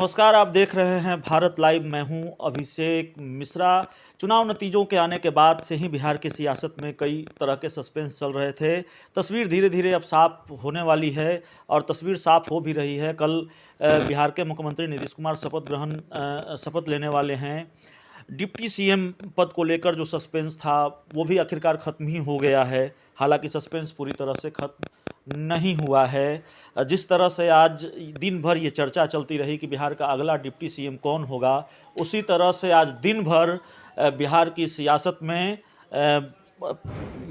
नमस्कार, आप देख रहे हैं भारत लाइव। मैं हूं अभिषेक मिश्रा। चुनाव नतीजों के आने के बाद से ही बिहार की सियासत में कई तरह के सस्पेंस चल रहे थे। तस्वीर धीरे धीरे अब साफ होने वाली है और तस्वीर साफ हो भी रही है। कल बिहार के मुख्यमंत्री नीतीश कुमार शपथ लेने वाले हैं। डिप्टी सीएम पद को लेकर जो सस्पेंस था वो भी आखिरकार ख़त्म ही हो गया है। हालांकि सस्पेंस पूरी तरह से ख़त्म नहीं हुआ है। जिस तरह से आज दिन भर ये चर्चा चलती रही कि बिहार का अगला डिप्टी सीएम कौन होगा, उसी तरह से आज दिन भर बिहार की सियासत में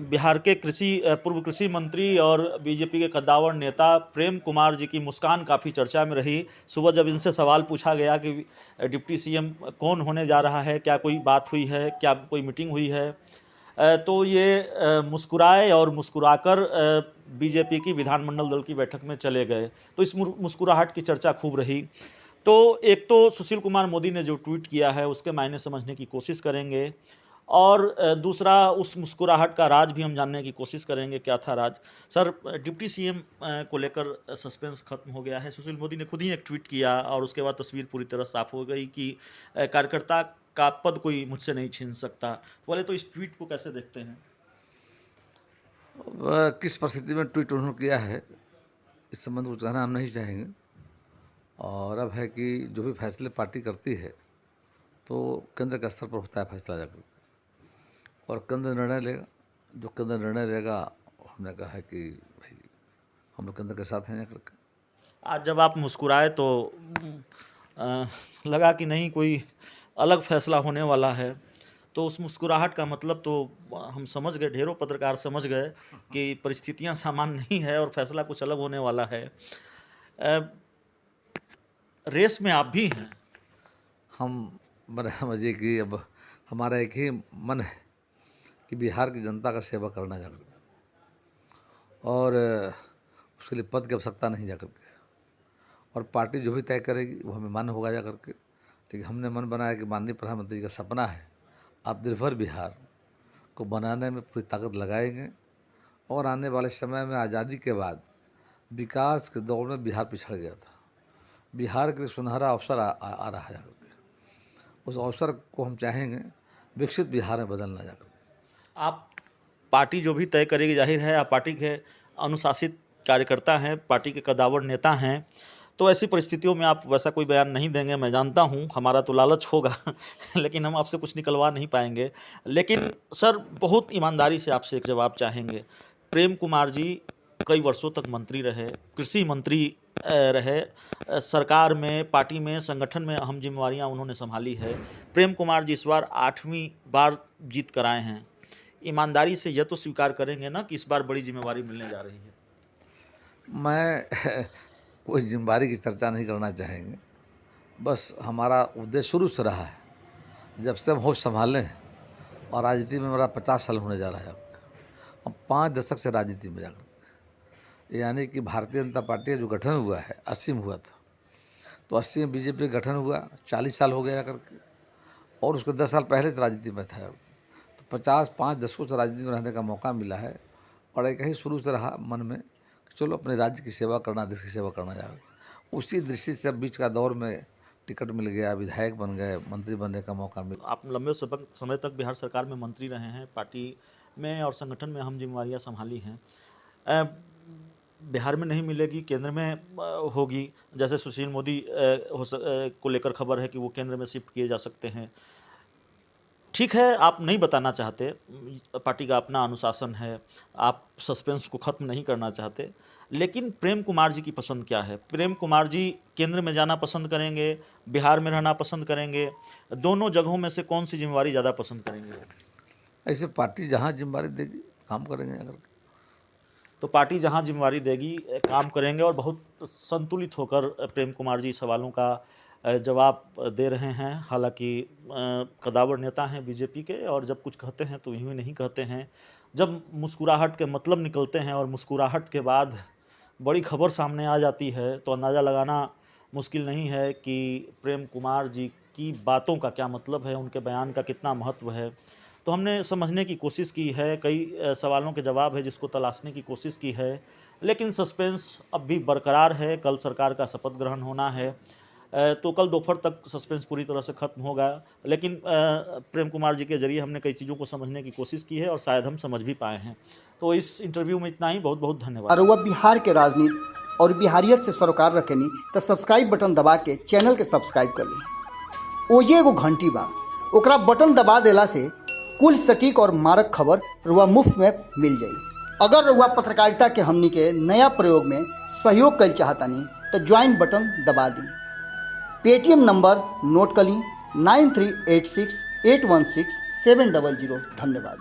बिहार के पूर्व कृषि मंत्री और बीजेपी के कद्दावर नेता प्रेम कुमार जी की मुस्कान काफ़ी चर्चा में रही। सुबह जब इनसे सवाल पूछा गया कि डिप्टी सीएम कौन होने जा रहा है, क्या कोई बात हुई है, क्या कोई मीटिंग हुई है, तो ये मुस्कुराए और मुस्कुराकर बीजेपी की विधानमंडल दल की बैठक में चले गए। तो इस मुस्कुराहट की चर्चा खूब रही। तो एक तो सुशील कुमार मोदी ने जो ट्वीट किया है उसके मायने समझने की कोशिश करेंगे, और दूसरा उस मुस्कुराहट का राज भी हम जानने की कोशिश करेंगे, क्या था राज। सर, डिप्टी सीएम को लेकर सस्पेंस खत्म हो गया है। सुशील मोदी ने खुद ही एक ट्वीट किया और उसके बाद तस्वीर पूरी तरह साफ हो गई कि कार्यकर्ता का पद कोई मुझसे नहीं छीन सकता। बोले तो इस ट्वीट को कैसे देखते हैं? वह किस परिस्थिति में ट्वीट उन्होंने किया है इस संबंध में कहना हम नहीं चाहेंगे। और अब है कि जो भी फैसले पार्टी करती है तो केंद्र के स्तर पर होता है फैसला जाकर के, और केंद्र निर्णय लेगा। जो केंद्र निर्णय लेगा, हमने कहा है कि भाई हम लोग केंद्र के साथ हैं जाकर के। आज जब आप मुस्कुराए तो लगा कि नहीं, कोई अलग फैसला होने वाला है। तो उस मुस्कुराहट का मतलब तो हम समझ गए, ढेरों पत्रकार समझ गए कि परिस्थितियां सामान्य नहीं है और फैसला कुछ अलग होने वाला है। रेस में आप भी हैं। हम बड़े समझिए कि अब हमारा एक ही मन है कि बिहार की जनता का सेवा करना जाकर के, और उसके लिए पद की आवश्यकता नहीं जाकर के। और पार्टी जो भी तय करेगी वो हमें मान्य होगा जाकर के। लेकिन हमने मन बनाया कि माननीय प्रधानमंत्री जी का सपना है आत्मनिर्भर बिहार को बनाने में पूरी ताकत लगाएंगे, और आने वाले समय में आज़ादी के बाद विकास के दौर में बिहार पिछड़ गया था। बिहार के लिए सुनहरा अवसर आ रहा है जाकर के। उस अवसर को हम चाहेंगे विकसित बिहार में बदलना जाकर के। आप पार्टी जो भी तय करेगी, जाहिर है आप पार्टी के अनुशासित कार्यकर्ता हैं, पार्टी के कद्दावर नेता हैं, तो ऐसी परिस्थितियों में आप वैसा कोई बयान नहीं देंगे, मैं जानता हूं। हमारा तो लालच होगा लेकिन हम आपसे कुछ निकलवा नहीं पाएंगे। लेकिन सर, बहुत ईमानदारी से आपसे एक जवाब चाहेंगे। प्रेम कुमार जी कई वर्षों तक मंत्री रहे, कृषि मंत्री रहे, सरकार में, पार्टी में, संगठन में अहम जिम्मेवारियां उन्होंने संभाली है। प्रेम कुमार जी इस बार 8वीं बार जीत कर आए हैं। ईमानदारी से यह तो स्वीकार करेंगे ना कि इस बार बड़ी जिम्मेवारी मिलने जा रही है? मैं कोई जिम्मेदारी की चर्चा नहीं करना चाहेंगे। बस हमारा उद्देश्य शुरू से रहा है, जब से हम होश संभाले हैं, और राजनीति में मेरा 50 साल होने जा रहा है। अब 5 दशक से राजनीति में जाकर, यानी कि भारतीय जनता पार्टी का जो गठन हुआ है 80 में हुआ था, तो 80 में बीजेपी का गठन हुआ, 40 साल हो गया करके, और उसके 10 साल पहले से राजनीति में था। तो 5 दशकों से राजनीति में रहने का मौका मिला है, और एक ही शुरू से रहा मन में कि चलो अपने राज्य की सेवा करना, देश की सेवा करना जाएगा। उसी दृष्टि से बीच का दौर में टिकट मिल गया, विधायक बन गए, मंत्री बनने का मौका मिला। आप लंबे समय तक बिहार सरकार में मंत्री रहे हैं, पार्टी में और संगठन में अहम जिम्मेवारियां संभाली हैं। बिहार में नहीं मिलेगी, केंद्र में होगी। जैसे सुशील मोदी को लेकर खबर है कि वो केंद्र में शिफ्ट किए जा सकते हैं। ठीक है, आप नहीं बताना चाहते, पार्टी का अपना अनुशासन है, आप सस्पेंस को ख़त्म नहीं करना चाहते, लेकिन प्रेम कुमार जी की पसंद क्या है? प्रेम कुमार जी केंद्र में जाना पसंद करेंगे, बिहार में रहना पसंद करेंगे? दोनों जगहों में से कौन सी जिम्मेवारी ज़्यादा पसंद करेंगे वो? ऐसे पार्टी जहाँ जिम्मेदारी देगी काम करेंगे अगर। तो पार्टी जहां जिम्मेवारी देगी काम करेंगे, और बहुत संतुलित होकर प्रेम कुमार जी सवालों का जवाब दे रहे हैं। हालांकि कद्दावर नेता हैं बीजेपी के, और जब कुछ कहते हैं तो यूँ ही नहीं कहते हैं। जब मुस्कुराहट के मतलब निकलते हैं और मुस्कुराहट के बाद बड़ी खबर सामने आ जाती है, तो अंदाज़ा लगाना मुश्किल नहीं है कि प्रेम कुमार जी की बातों का क्या मतलब है, उनके बयान का कितना महत्व है। तो हमने समझने की कोशिश की है, कई सवालों के जवाब है जिसको तलाशने की कोशिश की है, लेकिन सस्पेंस अब भी बरकरार है। कल सरकार का शपथ ग्रहण होना है। तो कल दोपहर तक सस्पेंस पूरी तरह से खत्म हो गया। लेकिन प्रेम कुमार जी के जरिए हमने कई चीज़ों को समझने की कोशिश की है और शायद हम समझ भी पाए हैं। तो इस इंटरव्यू में इतना ही। बहुत बहुत धन्यवाद। और वह बिहार के राजनीति और बिहारियत से सरोकार रखेनी तो सब्सक्राइब बटन दबा के चैनल के सब्सक्राइब कर ली। ओजे एगो घंटी बा, ओकरा बटन दबा देला से कुल सटीक और मारक खबर रुआ मुफ्त में मिल जाई। अगर रुआ पत्रकारिता के हमनी के नया प्रयोग में सहयोग कर चाहतानी तो ज्वाइन बटन दबा दी। पेटीएम नंबर नोट कर ली 9386816700। धन्यवाद।